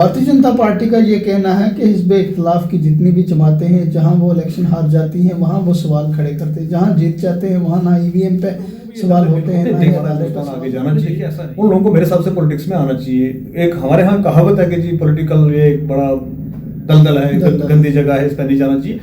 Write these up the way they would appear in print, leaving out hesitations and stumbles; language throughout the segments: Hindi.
भारतीय जनता पार्टी का ये कहना है कि हिज़्ब इख्तिलाफ की जितनी भी जमातें हैं, जहां वो इलेक्शन हार जाती हैं वहां वो सवाल खड़े करते हैं, जहां जीत जाते हैं वहां ना ईवीएम पे सवाल होते हैं, ना ही अदालत पे आगे जाना चाहिए। उन लोगों को मेरे हिसाब से पॉलिटिक्स में आना चाहिए। एक हमारे यहाँ कहावत है कि जी पॉलिटिकल ये एक बड़ा दलदल है, गंदी जगह है, इस पर नहीं जाना चाहिए।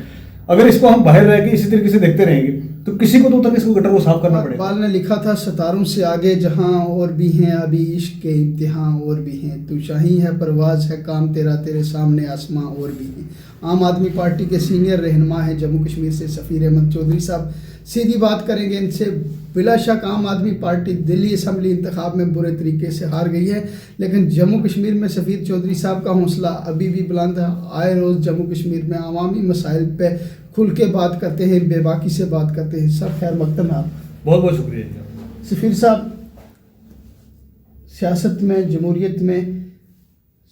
अगर इसको हम बाहर रह के इसी तरीके से देखते रहेंगे तो किसी को तो तक इसको गटर को साफ करना पड़ेगा। इकबाल ने लिखा था, सितारों से आगे जहां और भी हैं अभी इश्क के इम्तिहान और भी हैं, तू शाही है परवाज है काम तेरा तेरे सामने आसमां और भी हैं। आम आदमी पार्टी के सीनियर रहनुमा हैं जम्मू कश्मीर से सफ़ीर अहमद चौधरी साहब, सीधी बात करेंगे इनसे। बिला शक आम आदमी पार्टी दिल्ली असम्बली इंतखाब में बुरे तरीके से हार गई है, लेकिन जम्मू कश्मीर में सफ़ीर चौधरी साहब का हौसला अभी भी बुलंद है। आए रोज़ जम्मू कश्मीर में अवामी मसाइल पे खुल के बात करते हैं, बेबाकी से बात करते हैं। सब खैर मकदम है आप। बहुत बहुत शुक्रिया सफ़ीर साहब, सियासत में जमहूरियत में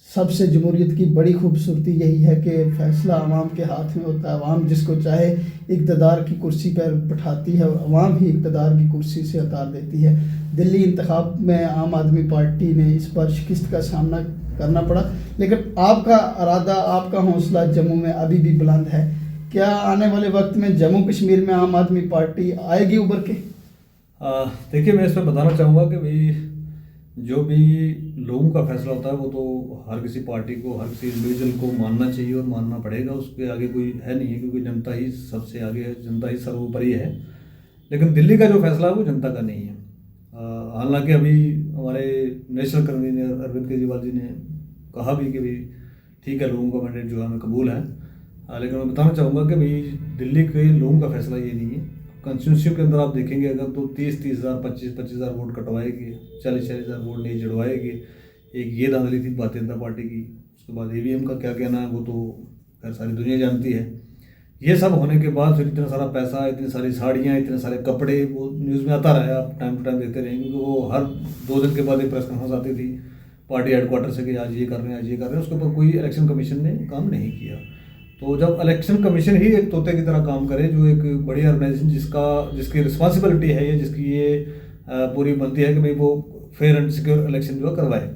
सबसे जमहूरियत की बड़ी खूबसूरती यही है कि फ़ैसला आवाम के हाथ में होता है। आवाम जिसको चाहे इक़्तिदार की कुर्सी पर बैठाती है और आवाम ही इक़्तिदार की कुर्सी से उतार देती है। दिल्ली इंतखाब में आम आदमी पार्टी ने इस बार शिकस्त का सामना करना पड़ा, लेकिन आपका इरादा, आपका हौसला जम्मू में अभी भी बुलंद है। क्या आने वाले वक्त में जम्मू कश्मीर में आम आदमी पार्टी आएगी उभर के? देखिए, मैं इसमें बताना चाहूँगा कि भाई जो भी लोगों का फैसला होता है वो तो हर किसी पार्टी को, हर किसी इंडिविजुअल को मानना चाहिए और मानना पड़ेगा। उसके आगे कोई है नहीं है, क्योंकि जनता ही सबसे आगे है, जनता ही सर्वोपरि है। लेकिन दिल्ली का जो फैसला है वो जनता का नहीं है। हालांकि अभी हमारे नेशनल कन्वीनर अरविंद केजरीवाल जी ने कहा भी कि भाई ठीक है, लोगों का मैंडेट जो है हमें कबूल है। लेकिन मैं बताना चाहूँगा कि भाई दिल्ली के लोगों का फैसला ये नहीं है। कॉन्स्टिट्यूंसी के अंदर आप देखेंगे अगर तो 30-30 हज़ार 25-25 हज़ार वोट कटवाएगी, 40-40 हज़ार वोट नहीं जुड़वाएगी। एक ये धांधली थी भारतीय जनता पार्टी की। उसके बाद ईवीएम का क्या कहना है वो तो खैर सारी दुनिया जानती है। ये सब होने के बाद फिर इतना सारा पैसा, इतनी सारी साड़ियाँ, इतने सारे कपड़े, वो न्यूज़ में आता रहा, आप टाइम टू टाइम देखते रहेंगे, क्योंकि वो हर 2 दिन के बाद एक प्रेस कॉन्फ्रेंस आती थी पार्टी हेडक्वार्टर से कि आज ये कर रहे हैं, आज ये कर रहे हैं। उसके ऊपर कोई इलेक्शन कमीशन ने काम नहीं किया। तो जब इलेक्शन कमीशन ही एक तोते की तरह काम करे, जो एक बड़ी ऑर्गेनाइजेशन जिसकी रिस्पॉन्सिबिलिटी है ये, जिसकी ये पूरी बनती है कि भाई वो फेयर एंड सिक्योर इलेक्शन जो है करवाए,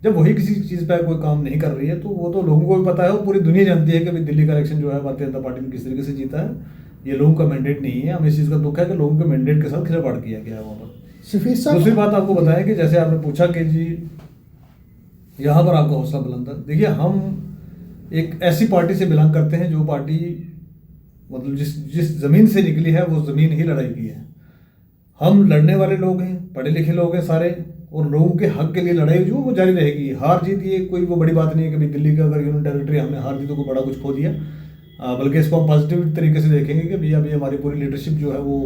जब वही किसी चीज़ पर कोई काम नहीं कर रही है तो वो तो लोगों को भी पता है और पूरी दुनिया जानती है कि भाई दिल्ली का इलेक्शन जो है भारतीय जनता पार्टी ने किस तरीके से जीता है। ये लोगों का मैंडेट नहीं है। हमें इस चीज़ का दुख है कि लोगों के मैंडेट के साथ खिलवाड़ किया गया है वहाँ पर। दूसरी बात आपको बताएं कि जैसे आपने पूछा कि जी यहाँ पर आपका हौसला बुलंद है। देखिए, हम एक ऐसी पार्टी से बिलोंग करते हैं जो पार्टी मतलब जिस ज़मीन से निकली है वो ज़मीन ही लड़ाई की है। हम लड़ने वाले लोग हैं, पढ़े लिखे लोग हैं सारे, और लोगों के हक के लिए लड़ाई जो वो जारी रहेगी। हार जीत ये कोई वो बड़ी बात नहीं है कि भाई दिल्ली का अगर यूनियन टेरिटरी हमने हार जीतों को बड़ा कुछ खो दिया, बल्कि इसको हम पॉजिटिव तरीके से देखेंगे कि भैया अभी हमारी पूरी लीडरशिप जो है वो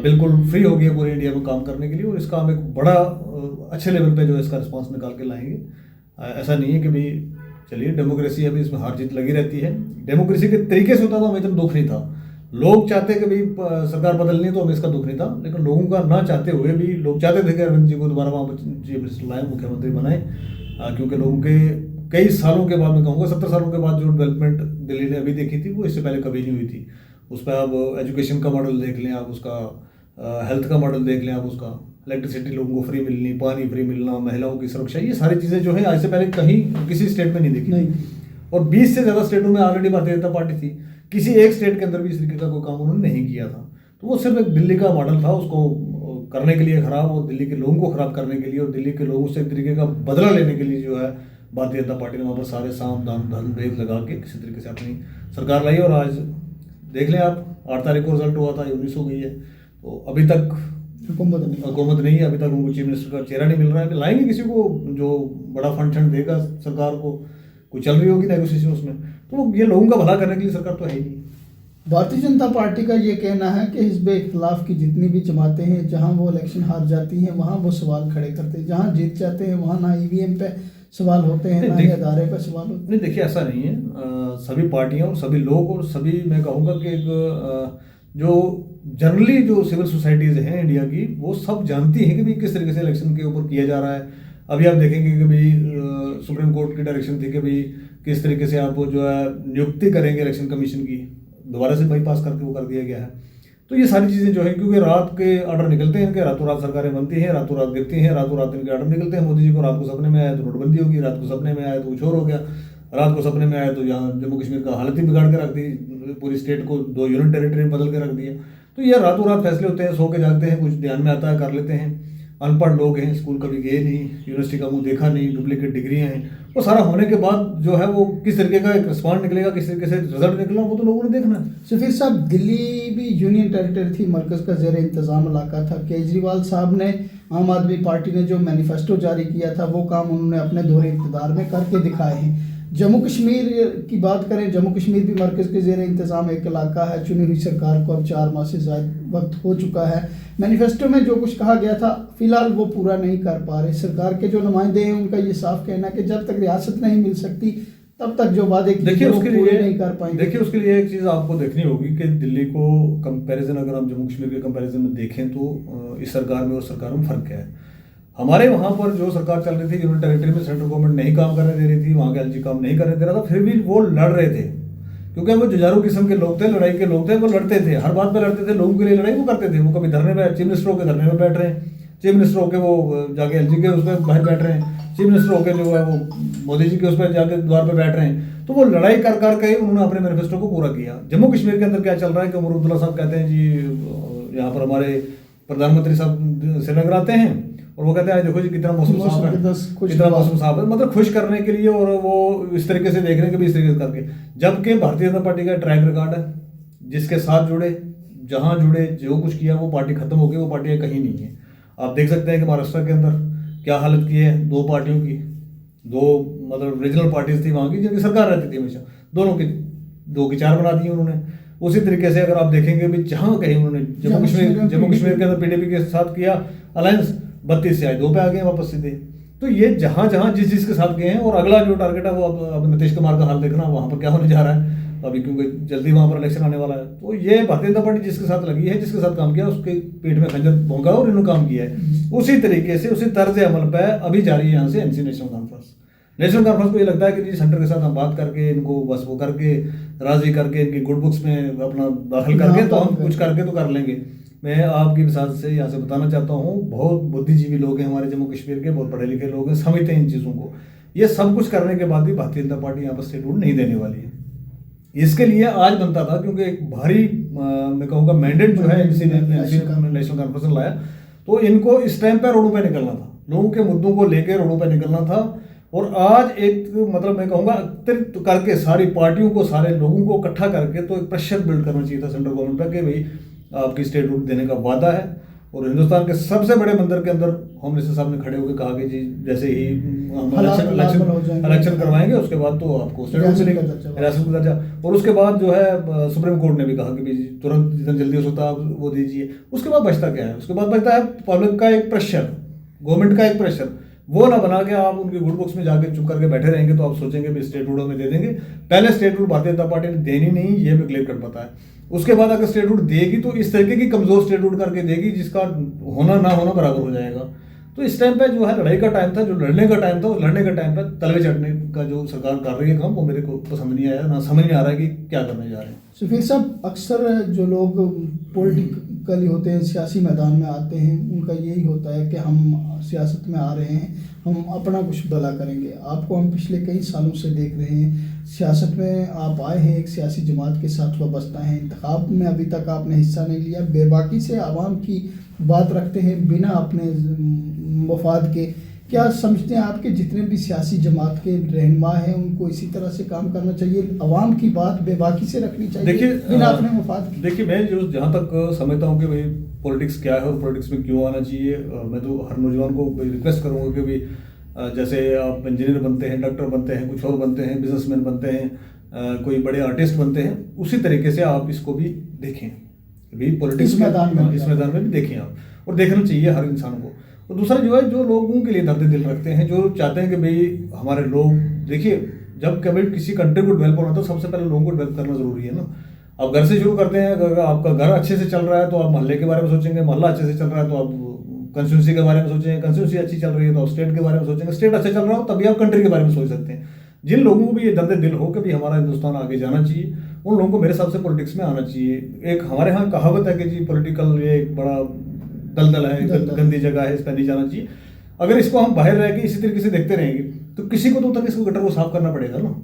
बिल्कुल फ्री हो गई है पूरे इंडिया में काम करने के लिए, और इसका हम एक बड़ा अच्छे लेवल पे जो है इसका रिस्पांस निकाल के लाएंगे। ऐसा नहीं है कि भाई चलिए डेमोक्रेसी है, अभी इसमें हार जीत लगी रहती है। डेमोक्रेसी के तरीके से होता तो हमें इतना दुख नहीं था। लोग चाहते कि भाई सरकार बदलनी, तो हमें इसका दुख नहीं था। लेकिन लोगों का ना चाहते हुए भी लोग चाहते थे कि अरविंद जी को दोबारा वहाँ पर चीफ मिनिस्टर लाएं, मुख्यमंत्री बनाएं, क्योंकि लोगों के कई सालों के बाद, मैं कहूँगा 70 सालों के बाद जो डेवलपमेंट दिल्ली ने अभी देखी थी वो इससे पहले कभी नहीं हुई थी। उस पर आप एजुकेशन का मॉडल देख लें, आप उसका हेल्थ का मॉडल देख लें, आप उसका इलेक्ट्रिसिटी लोगों को फ्री मिलनी, पानी फ्री मिलना, महिलाओं की सुरक्षा, ये सारी चीज़ें जो है आज से पहले कहीं किसी स्टेट में नहीं देखी। और 20 से ज़्यादा स्टेटों में ऑलरेडी भारतीय जनता पार्टी थी। किसी एक स्टेट के अंदर भी इस तरीके का कोई काम उन्होंने नहीं किया था। तो वो सिर्फ एक दिल्ली का मॉडल था, उसको करने के लिए खराब, और दिल्ली के लोगों को खराब करने के लिए, और दिल्ली के लोगों से एक तरीके का बदला लेने के लिए जो है भारतीय जनता पार्टी ने वहाँ पर सारे साम दाम धन भेद लगा के किसी तरीके से अपनी सरकार लाई। और आज देख लें आप, 8 तारीख को रिजल्ट हुआ था, 19 हो गई है, तो अभी तक हुकूमत नहीं है। अभी तक उनको चीफ मिनिस्टर का चेहरा नहीं मिल रहा है। लाएंगे किसी को जो बड़ा फंड देगा सरकार को, कोई चल रही होगी नेगोशिएशन उसमें, तो ये लोगों का भला करने के लिए सरकार तो है ही नहीं। भारतीय जनता पार्टी का ये कहना है कि हिज़्ब इख्तिलाफ की जितनी भी जमातें हैं, जहां वो इलेक्शन हार जाती हैं वहां वो सवाल खड़े करते हैं, जहां जीत जाते हैं वहां ना ईवीएम पे सवाल होते हैं, ना ही अदारे पे सवाल होते हैं। नहीं, देखिए ऐसा नहीं है। सभी पार्टियां और सभी लोग और सभी, मैं कहूँगा कि जो जनरली जो सिविल सोसाइटीज़ हैं इंडिया की, वो सब जानती हैं कि भाई किस तरीके से इलेक्शन के ऊपर किया जा रहा है। अभी आप देखेंगे कि भाई सुप्रीम कोर्ट की डायरेक्शन थी कि भाई किस तरीके से आप जो है नियुक्ति करेंगे इलेक्शन कमीशन की, दोबारा से बाईपास करके वो कर दिया गया है। तो ये सारी चीज़ें जो है, क्योंकि रात के ऑर्डर निकलते हैं इनके, रातों रात सरकारें बनती हैं, रातों रात गिरती हैं, रातों रात इनके ऑर्डर निकलते हैं। मोदी जी को रात को सपने में आया तो नोटबंदी होगी, रात को सपने में आया तो कुछ और हो गया, रात को सपने में आया तो यहाँ जम्मू कश्मीर का हालत ही बिगाड़ के रख दी, पूरी स्टेट को 2 यूनियन टेरिटरी में बदल के रख दिया। तो ये रातों रात फैसले होते हैं, सो के जागते हैं, कुछ ध्यान में आता है कर लेते हैं। अनपढ़ लोग हैं, स्कूल कभी गए नहीं, यूनिवर्सिटी का मुंह देखा नहीं, डुप्लीकेट डिग्रियां हैं, वो सारा होने के बाद जो है वो किस तरीके का एक रिस्पॉन्ड निकलेगा, किस तरीके से रिजल्ट निकला, वो तो लोगों ने देखना है। सफीर साहब, दिल्ली भी यूनियन टेरिटरी थी, मरकज़ का ज़ेर इंतज़ाम इलाका था। केजरीवाल साहब ने, आम आदमी पार्टी ने जो मैनिफेस्टो जारी किया था वो काम उन्होंने अपने दौरे इक़्तिदार में करके दिखाए हैं। जम्मू कश्मीर की बात करें, जम्मू कश्मीर भी मरकज़ के ज़ेर इंतज़ाम एक इलाका है। चुनी हुई सरकार को अब 4 माह से ज़्यादा वक्त हो चुका है। मैनिफेस्टो में जो कुछ कहा गया था फिलहाल वो पूरा नहीं कर पा रहे। सरकार के जो नुमाइंदे हैं उनका ये साफ कहना है कि जब तक रियासत नहीं मिल सकती तब तक जो वादे किए वो पूरे नहीं कर पाएंगे। देखिए, उसके लिए एक चीज़ आपको देखनी होगी कि दिल्ली को कंपैरिजन, अगर हम जम्मू कश्मीर के कंपैरिजन में देखें तो इस सरकार में और सरकार में फ़र्क क्या है। हमारे वहाँ पर जो सरकार चल रही थी, यूनियन टेरिटरी में सेंट्रल गवर्नमेंट नहीं काम करने दे रही थी, वहाँ के एलजी काम नहीं करने दे रहा था, फिर भी वो लड़ रहे थे, क्योंकि वो जुझारू किस्म के लोग थे, लड़ाई के लोग थे, वो लड़ते थे, हर बात पे लड़ते थे, लोगों के लिए लड़ाई वो करते थे। वो कभी धरने पे, चीफ मिनिस्टर होकर धरने में बैठ रहे हैं, चीफ मिनिस्टर होकर वो जाके एलजी के उस पर बाहर बैठ रहे हैं, चीफ मिनिस्टर होकर जो है वो मोदी जी के उस पर जाके द्वार पर बैठ रहे हैं। तो वो लड़ाई कर करके उन्होंने अपने मैनिफेस्टो को पूरा किया। जम्मू कश्मीर के अंदर क्या चल रहा है कि उमर अब्दुल्ला साहब कहते हैं जी यहाँ पर हमारे प्रधानमंत्री साहब श्रीनगर आते हैं और वो कहते हैं देखो जी कितना मौसम साफ है, कितना मौसम साफ है, मतलब खुश करने के लिए, और वो इस तरीके से देख रहे हैं कि भी इस तरीके से करके। जबकि भारतीय जनता पार्टी का ट्रैक रिकॉर्ड है, जिसके साथ जुड़े, जहां जुड़े, जो कुछ किया, वो पार्टी खत्म हो गई, वो पार्टी कहीं नहीं है। आप देख सकते हैं कि महाराष्ट्र के अंदर क्या हालत की है 2 पार्टियों की, 2 मतलब रीजनल पार्टीज थी वहाँ की, जिनकी सरकार रहती थी हमेशा, दोनों की 2 की 4 बना दी उन्होंने। उसी तरीके से अगर आप देखेंगे भी जहाँ कहीं उन्होंने जम्मू कश्मीर के अंदर पीडीपी के साथ किया अलायंस, 32 से आए 2 पे आ गए वापस सीधे। तो ये जहाँ जहाँ जिस के साथ गए हैं, और अगला जो टारगेट है वो अब नीतीश कुमार का हाल देखना, वहाँ पर क्या होने जा रहा है अभी, क्योंकि जल्दी वहाँ पर इलेक्शन आने वाला है। तो ये भारतीय जनता पार्टी जिसके साथ लगी है, जिसके साथ काम किया, उसके पेट में खंजर भोंका और इन्होंने काम किया है। उसी तरीके से, उसी तर्ज अमल पर अभी जारी है यहाँ से NC national conference. National conference को ये लगता है कि जी सेंटर के साथ हम बात करके, इनको बस वो करके राजी करके, इनकी गुड बुक्स में अपना दाखिल करके तो हम कुछ करके तो कर लेंगे। मैं आपकी मिसाल से यहाँ से बताना चाहता हूँ, बहुत बुद्धिजीवी लोग हैं हमारे जम्मू कश्मीर के, बहुत पढ़े लिखे लोग हैं, समझते हैं इन चीज़ों को। ये सब कुछ करने के बाद भी भारतीय जनता पार्टी यहाँ पर स्टेट रूल नहीं देने वाली है। इसके लिए आज बनता था, क्योंकि एक भारी मैं कहूँगा मैंडेट जो है नेशनल कॉन्फ्रेंस ने लाया, तो इनको इस टाइम पर रोडों पर निकलना था, लोगों के मुद्दों को लेकर रोडों पर निकलना था। और आज एक मतलब मैं कहूँगा अतिरिक्त करके सारी पार्टियों को, सारे लोगों को इकट्ठा करके तो एक प्रेशर बिल्ड करना चाहिए था सेंट्रल गवर्नमेंट पर कि भाई आपकी स्टेट रूल देने का वादा है। और हिंदुस्तान के सबसे बड़े मंदिर के अंदर होम मिनिस्टर साहब ने खड़े होकर कहा कि जी जैसे ही हम इलेक्शन करवाएंगे उसके बाद तो आपको स्टेट रूल मिलेगा, रियासत का दर्जा। और उसके बाद जो है सुप्रीम कोर्ट ने भी कहा कि भाई तुरंत जितना जल्दी हो सकता है वो दीजिए। उसके बाद बचता क्या है? उसके बाद बचता है पब्लिक का एक प्रेशर, गवर्नमेंट का एक प्रेशर। वो ना बना के आप उनकी गुड बुक्स में जाके चुप करके बैठे रहेंगे तो आप सोचेंगे भी स्टेट रूल में दे देंगे। पहले state rule Bharatiya Janata party ने देनी नहीं, ये भी क्लियर कट पता है। उसके बाद अगर स्टेट रूल देगी तो इस तरीके की कमजोर स्टेट रूल करके देगी जिसका होना ना होना बराबर हो जाएगा। तो इस टाइम पे जो है लड़ाई का टाइम था, जो लड़ने का टाइम था, उस लड़ने का टाइम पे तलवे चढ़ने का जो सरकार कर रही है काम, वो मेरे को पसंद नहीं आया, ना समझ में आ रहा है कि क्या करने जा रहे हैं। सफीर साहब, अक्सर जो लोग पॉलिटिकली होते हैं, सियासी मैदान में आते हैं, उनका यही होता है कि हम सियासत में आ रहे हैं, हम अपना कुछ भला करेंगे। आपको हम पिछले कई सालों से देख रहे हैं, सियासत में आप आए हैं, एक सियासी जमात के साथ वाबस्ता हैं, इंतखाब में अभी तक आपने हिस्सा नहीं लिया, बेबाकी से आवाम की बात रखते हैं बिना अपने मफाद के। क्या समझते हैं आपके जितने भी सियासी जमात के रहनुमा हैं उनको इसी तरह से काम करना चाहिए, अवाम की बात बेबाकी से रखनी चाहिए? देखिए, बिना अपने मफाद के। देखिए, मैं जो जहाँ तक समझता हूँ कि भाई पॉलिटिक्स क्या है और पॉलिटिक्स में क्यों आना चाहिए, मैं तो हर नौजवान को रिक्वेस्ट करूँगा कि भाई जैसे आप इंजीनियर बनते हैं, डॉक्टर बनते हैं, कुछ और बनते हैं, बिजनेसमैन बनते हैं, कोई बड़े आर्टिस्ट बनते हैं, उसी तरीके से आप इसको भी देखें। अभी पॉलिटिक्स इस मैदान में भी देखें आप, और देखना चाहिए हर इंसान को। और दूसरा जो है, जो लोगों के लिए दर्द दिल रखते हैं, जो चाहते हैं कि भाई हमारे लोग, देखिए जब कभी किसी कंट्री को डेवलप होना तो सबसे पहले लोगों को डेवलप करना जरूरी है ना। आप घर से शुरू करते हैं, अगर आपका घर अच्छे से चल रहा है तो आप मोहल्ले के बारे में सोचेंगे, मोहल्ला अच्छे से चल रहा है तो आप कंस्टिट्यूंसी के बारे में सोचेंगे, कंस्टिट्यूंसी अच्छी चल रही है तो आप स्टेट के बारे में सोचेंगे, स्टेट अच्छा चल रहा हो तभी आप कंट्री के बारे में सोच सकते हैं। जिन लोगों को भी ये दर्द दिल हो कि भी हमारा हिंदुस्तान आगे जाना चाहिए, उन लोगों को मेरे हिसाब से पॉलिटिक्स में आना चाहिए। एक हमारे यहाँ कहावत है कि जी पॉलिटिकल ये एक बड़ा दलदल है, गंदी जगह है, इस पर नहीं जाना चाहिए। अगर इसको हम बाहर रह के इसी तरीके से देखते रहेंगे तो किसी को तो तक इसको गटर को साफ करना पड़ेगा ना।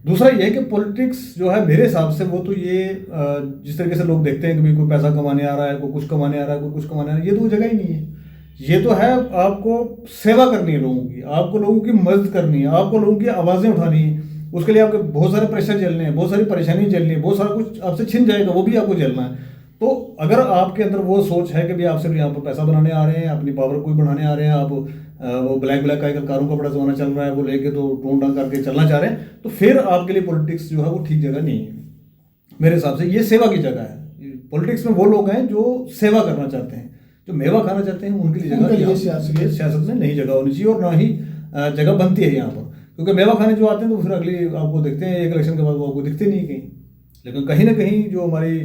दूसरा ये है कि पॉलिटिक्स जो है मेरे हिसाब से वो तो ये जिस तरीके से लोग देखते हैं कि भाई कोई पैसा कमाने आ रहा है, कोई कुछ कमाने आ रहा है, कोई कुछ कमाने आ रहा है, ये तो वो जगह ही नहीं है। ये तो है आपको सेवा करनी है लोगों की, आपको लोगों की मदद करनी है, आपको लोगों की आवाज़ें उठानी है। उसके लिए आपके बहुत सारे प्रेशर झेलने हैं, बहुत सारी परेशानी झेलनी है, बहुत सारा कुछ आपसे छिन जाएगा, वो भी आपको झेलना है। तो अगर आपके अंदर वो सोच है कि भाई आप सिर्फ यहाँ पर पैसा बनाने आ रहे हैं, अपनी पावर को बढ़ाने आ रहे हैं, आप वो ब्लैक का कारों का बड़ा जमाना चल रहा है, वो लेके तो टोन टांग करके चलना चाह रहे हैं, तो फिर आपके लिए पॉलिटिक्स जो है वो ठीक जगह नहीं है मेरे हिसाब से। ये सेवा की जगह है। पॉलिटिक्स में वो लोग हैं जो सेवा करना चाहते हैं, जो मेवा खाना चाहते हैं, उनके लिए जगह सियासत में नहीं जगह होनी चाहिए और ना ही जगह बनती है यहाँ पर। क्योंकि मेवा खाने जो आते हैं तो फिर अगली आपको देखते हैं एक इलेक्शन के बाद वो आपको दिखते नहीं कहीं। लेकिन कहीं ना कहीं जो हमारी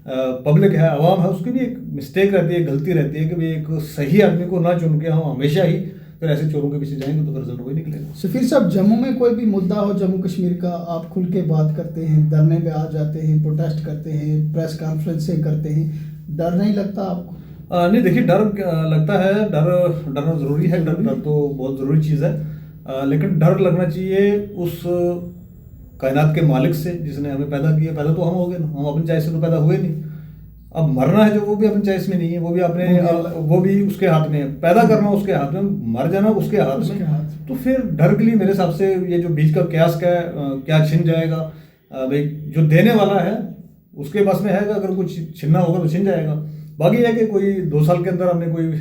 पब्लिक है, आवाम है, उसकी भी एक मिस्टेक रहती है, गलती रहती है कि भाई एक सही आदमी को ना चुन के हम हमेशा ही फिर ऐसे चोरों के पीछे जाएंगे तो रिजल्ट वही निकलेगा। सफीर साहब, जम्मू में कोई भी मुद्दा हो जम्मू कश्मीर का, आप खुल के बात करते हैं, धरने पे आ जाते हैं, प्रोटेस्ट करते हैं, प्रेस कॉन्फ्रेंसें करते हैं, डर नहीं लगता आपको? नहीं देखिए, डर लगता है, डरना ज़रूरी है, डर तो बहुत ज़रूरी चीज़ है। लेकिन डर लगना चाहिए उस कायनात के मालिक से जिसने हमें पैदा किया। पैदा तो हम हो गए ना, हम अपनी चॉइस से तो पैदा हुए नहीं। अब मरना है जो वो भी अपनी चॉइस में नहीं है, वो भी अपने वो भी उसके हाथ में है। पैदा करना उसके हाथ में, मर जाना उसके हाथ में। तो फिर डर के लिए मेरे हिसाब से ये जो बीच का क्यास का क्या छिन जाएगा, भाई जो देने वाला है उसके बस में है, अगर कुछ छिनना होगा तो छिन जाएगा। बाकी है कि कोई 2 साल के अंदर हमने कोई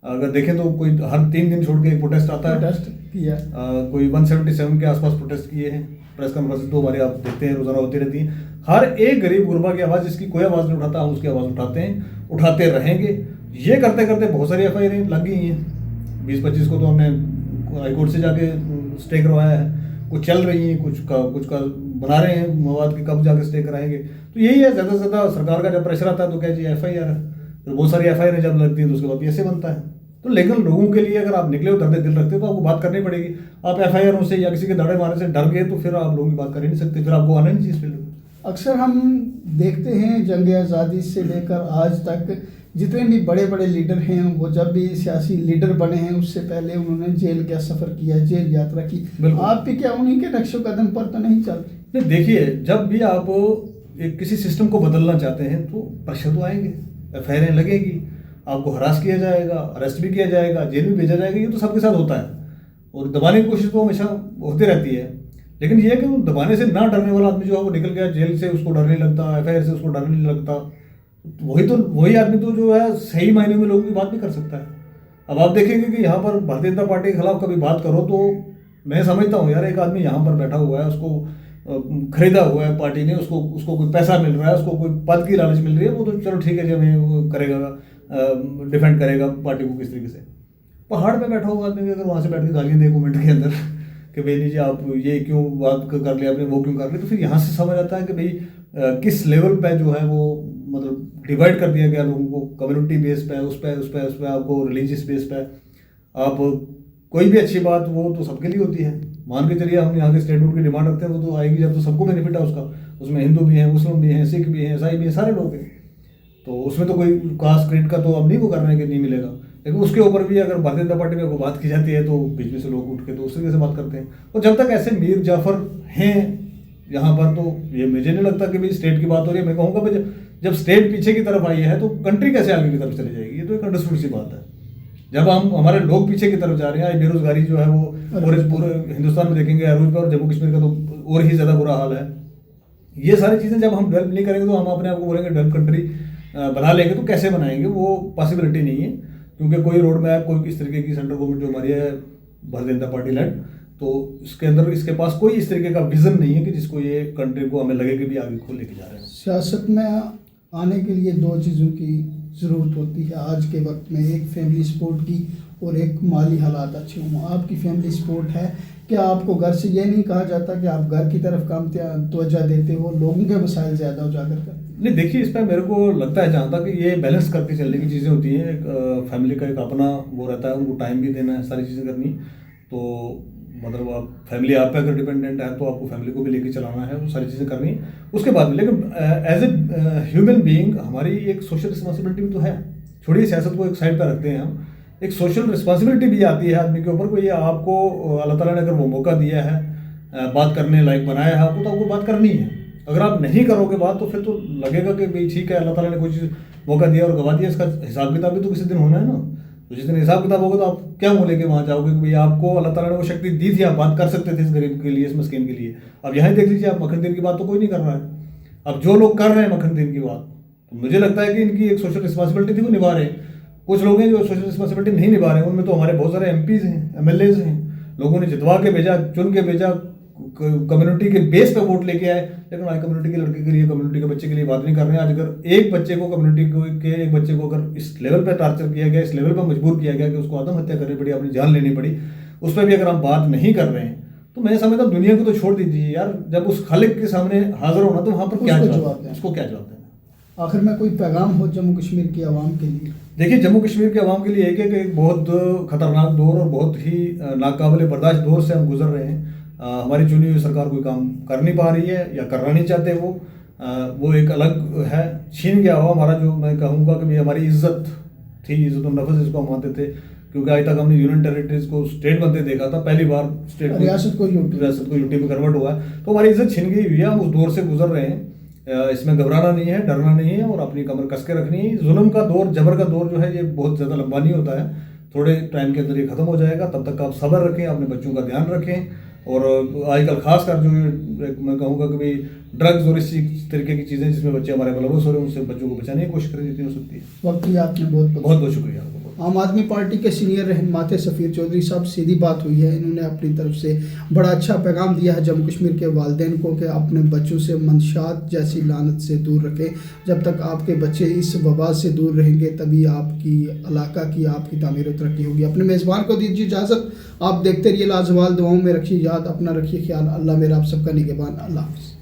अगर देखें तो कोई हर 3 दिन छोड़ के एक प्रोटेस्ट आता है। प्रोटेस्ट किया कोई 177 के आसपास प्रोटेस्ट किए हैं। प्रेस कॉन्फ्रेंस तो हमारे आप देखते हैं रोजाना होती रहती हैं। हर एक गरीब गुरबा की आवाज़, जिसकी कोई आवाज़ नहीं उठाता, हम उसकी आवाज़ उठाते हैं, उठाते रहेंगे। ये करते करते बहुत सारी FIR लग गई हैं। 20-25 को तो हमने हाईकोर्ट से जाके स्टे करवाया है, कुछ चल रही हैं, कुछ का बना रहे हैं मवाद के, कब जाके स्टे कराएंगे। तो यही है, ज़्यादा से ज़्यादा सरकार का जब प्रेशर आता है तो क्या जी FIR है, फिर बहुत सारी FIR जब लगती है तो उसके बाद ऐसे बनता है। तो लेकिन लोगों के लिए अगर आप निकले हो, दर्द दिल रखते हो, तो आपको बात करनी पड़ेगी। आप FIR से या किसी के दाड़े मारने से डर गए तो फिर आप लोगों की बात कर ही नहीं सकते, फिर आपको आना नहीं चाहिए इस फील्ड में। अक्सर हम देखते हैं जंग आज़ादी से लेकर आज तक जितने भी बड़े बड़े लीडर हैं, वो जब भी सियासी लीडर बने हैं उससे पहले उन्होंने जेल का सफ़र किया, जेल यात्रा की। आप भी क्या उन्हीं के नक्शो कदम पर तो नहीं चल रहे? नहीं देखिए, जब भी आप एक किसी सिस्टम को बदलना चाहते हैं तो प्रेशर तो आएंगे, FIR लगेगी, आपको हरास किया जाएगा, अरेस्ट भी किया जाएगा, जेल भी भेजा जाएगा। ये तो सबके साथ होता है और दबाने की कोशिश तो हमेशा होती रहती है। लेकिन ये है कि दबाने से ना डरने वाला आदमी जो है वो निकल गया जेल से, उसको डर नहीं लगता, FIR से उसको डर नहीं लगता, वही आदमी तो जो है सही मायने में लोगों की बात भी कर सकता है। अब आप देखेंगे कि यहाँ पर भारतीय जनता पार्टी के खिलाफ कभी बात करो तो मैं समझता हूँ यार, एक आदमी यहाँ पर बैठा हुआ है, उसको खरीदा हुआ है पार्टी ने, उसको कोई पैसा मिल रहा है, उसको कोई पद की लालच मिल रही है, वो तो चलो ठीक है जी, हमें वो करेगा, डिफेंड करेगा पार्टी को किस तरीके से। पहाड़ पे बैठा हुआ आदमी अगर वहाँ से बैठ के गालियाँ दे कमेंट के अंदर कि भाई जी आप ये क्यों बात कर लिया आपने, वो क्यों कर लिया, तो फिर यहाँ से समझ आता है कि भाई किस लेवल पे जो है वो मतलब डिवाइड कर दिया गया लोगों को, कम्युनिटी बेस पे, उस पे आपको रिलीजियस बेस पे। आप कोई भी अच्छी बात वो तो सबके लिए होती है। मान के चलिए हम यहाँ के स्टेटहुड की डिमांड रखते हैं, वो तो आएगी जब तो सबको बेनिफिट है उसका। उसमें हिंदू भी हैं, मुस्लिम भी हैं, सिख भी हैं, ईसाई भी हैं, सारे लोग हैं। तो उसमें तो कोई कास्ट क्रेडिट का तो अब नहीं वो करने के नहीं मिलेगा। लेकिन उसके ऊपर भी अगर भारतीय जनता पार्टी में कोई बात की जाती है तो बीच में से लोग उठ के तो उस तरीके से बात करते हैं। और जब तक ऐसे मीर जाफर हैं यहाँ पर तो ये मुझे नहीं लगता कि भाई स्टेट की बात हो रही है। मैं कहूँगा भाई जब स्टेट पीछे की तरफ आई है तो कंट्री कैसे आगे की तरफ चली जाएगी, ये तो एक अंडरस्टूड सी बात है। जब हम हमारे लोग पीछे की तरफ जा रहे हैं, बेरोजगारी जो है वो पूरे हिंदुस्तान में देखेंगे, अरूज पर और जम्मू कश्मीर का तो और ही ज़्यादा बुरा हाल है। ये सारी चीज़ें जब हम डेवलप नहीं करेंगे तो हम अपने आप को बोलेंगे डेवलप कंट्री बना लेंगे, तो कैसे बनाएंगे, वो पॉसिबिलिटी नहीं है। क्योंकि कोई रोड मैप, कोई इस तरीके की सेंट्रल गवर्नमेंट जो हमारी है भारतीय जनता पार्टी लेड, तो इसके अंदर इसके पास कोई इस तरीके का विजन नहीं है कि जिसको ये कंट्री को हमें लगे कि भी आगे को लेके जा रहे हैं। सियासत में आने के लिए 2 चीज़ों की ज़रूरत होती है आज के वक्त में, एक फैमिली सपोर्ट की और एक माली हालात अच्छे हों। आपकी फैमिली सपोर्ट है क्या? आपको घर से ये नहीं कहा जाता कि आप घर की तरफ काम तवज्जो देते हो, लोगों के मसाइल ज़्यादा उजागर करते? नहीं देखिए, इस पर मेरे को लगता है जहाँ तक ये बैलेंस करके चलने की चीज़ें होती हैं। एक फैमिली का एक अपना वो रहता है, उनको टाइम भी देना है, सारी चीज़ें करनी। तो मतलब आप फैमिली आप पे अगर डिपेंडेंट है तो आपको फैमिली को भी लेके चलाना है, वो सारी चीज़ें करनी है उसके बाद में। लेकिन एज ए ह्यूमन बीइंग हमारी एक सोशल रिस्पॉन्सिबिलिटी भी तो है। छोड़िए सियासत को एक साइड पर रखते हैं हम, एक सोशल रिस्पॉन्सिबिलिटी भी आती है आदमी के ऊपर। कोई आपको अल्लाह ताला ने अगर वो मौका दिया है, बात करने लायक बनाया है आपको, तो आपको बात करनी है। अगर आप नहीं करोगे बात तो फिर तो लगेगा कि भाई ठीक है अल्लाह ताला ने कोई चीज़ मौका दिया और गवा दिया, इसका हिसाब किताब भी तो किसी दिन होना है ना। तो जिस दिन हिसाब किताब होगा तो आप क्या मुँह लेके वहाँ जाओगे कि भाई आपको अल्लाह ताला ने वो शक्ति दी थी, आप बात कर सकते थे इस गरीब के लिए, इस मस्किन के लिए। अब यहाँ देख लीजिए आप, मक्खन दीन की बात तो कोई नहीं कर रहा है। अब जो लोग कर रहे हैं मक्खन दीन की बात, तो मुझे लगता है कि इनकी एक सोशल रिस्पॉन्सिबिलिटी थी वो निभा रहे हैं। कुछ लोग हैं जो सोशल रिस्पॉन्सिबिलिटी नहीं निभा रहे हैं, उनमें तो हमारे बहुत सारे MPs हैं, MLAs हैं, लोगों ने जितवा के भेजा, चुन के भेजा, कम्युनिटी के बेस पे वोट लेके आए। लेकिन आज कम्युनिटी के लड़के के लिए, कम्युनिटी के बच्चे के लिए बात नहीं कर रहे हैं। आज अगर एक बच्चे को, कम्युनिटी के एक बच्चे को अगर इस लेवल पे टॉर्चर किया गया, इस लेवल पे मजबूर किया गया कि उसको आत्महत्या करनी पड़ी, अपनी जान लेनी पड़ी, उस पर भी अगर हम बात नहीं कर रहे हैं तो मैं समझता हूँ दुनिया को तो छोड़ दीजिए यार, जब उस खालिक के सामने हाजिर होना तो वहाँ पर क्या जवाब दें, उसको क्या जवाब देना। आखिर में कोई पैगाम हो जम्मू कश्मीर की आवाम के लिए? देखिए जम्मू कश्मीर के आवाम के लिए एक बहुत खतरनाक दौर और बहुत ही नाकाबिले बर्दाश्त दौर से हम गुजर रहे हैं। हमारी चुनी हुई सरकार कोई काम कर नहीं पा रही है या करना नहीं चाहते वो एक अलग है। छीन गया हुआ हमारा, जो मैं कहूँगा कि भाई हमारी इज्जत थी, इज्जत नफस जिसको हम मानते थे, क्योंकि आज तक हमने यूनियन टेरिटरीज को स्टेट बनते देखा था, पहली बार स्टेट रियासत को यूटी में कन्वर्ट हुआ है। तो हमारी इज्जत छिन गई हुई है, हम उस दौर से गुजर रहे हैं। इसमें घबराना नहीं है, डरना नहीं है और अपनी कमर कस के रखनी है। जुल्म का दौर, जबर का दौर जो है ये बहुत ज़्यादा लंबा नहीं होता है, थोड़े टाइम के अंदर ये खत्म हो जाएगा। तब तक आप सब्र रखें, अपने बच्चों का ध्यान रखें। और आजकल खासकर जो मैं कहूँगा कि भाई ड्रग्स और इसी तरीके की चीज़ें जिसमें बच्चे हमारे बलवस हो रहे हैं, उनसे बच्चों को बचाने की कोशिश करें जितनी हो सकती है। वक्त दिया आपने, बहुत बहुत शुक्रिया आपको। आम आदमी पार्टी के सीनियर रहनुमा सफ़ीर चौधरी साहब, सीधी बात हुई है, इन्होंने अपनी तरफ से बड़ा अच्छा पैगाम दिया है जम्मू कश्मीर के वालिदैन को कि अपने बच्चों से मंशात जैसी लानत से दूर रखें। जब तक आपके बच्चे इस वबा से दूर रहेंगे तभी आपकी इलाका की, आपकी तामीर और तरक्की होगी। अपने मेज़बान को दीजिए इजाज़त, आप देखते रहिए लाजवाल, दुआओं में रखिए याद, अपना रखिए ख्याल। अल्लाह मेरा आप सबका निगहबान। अल्लाह हाफ़िज़।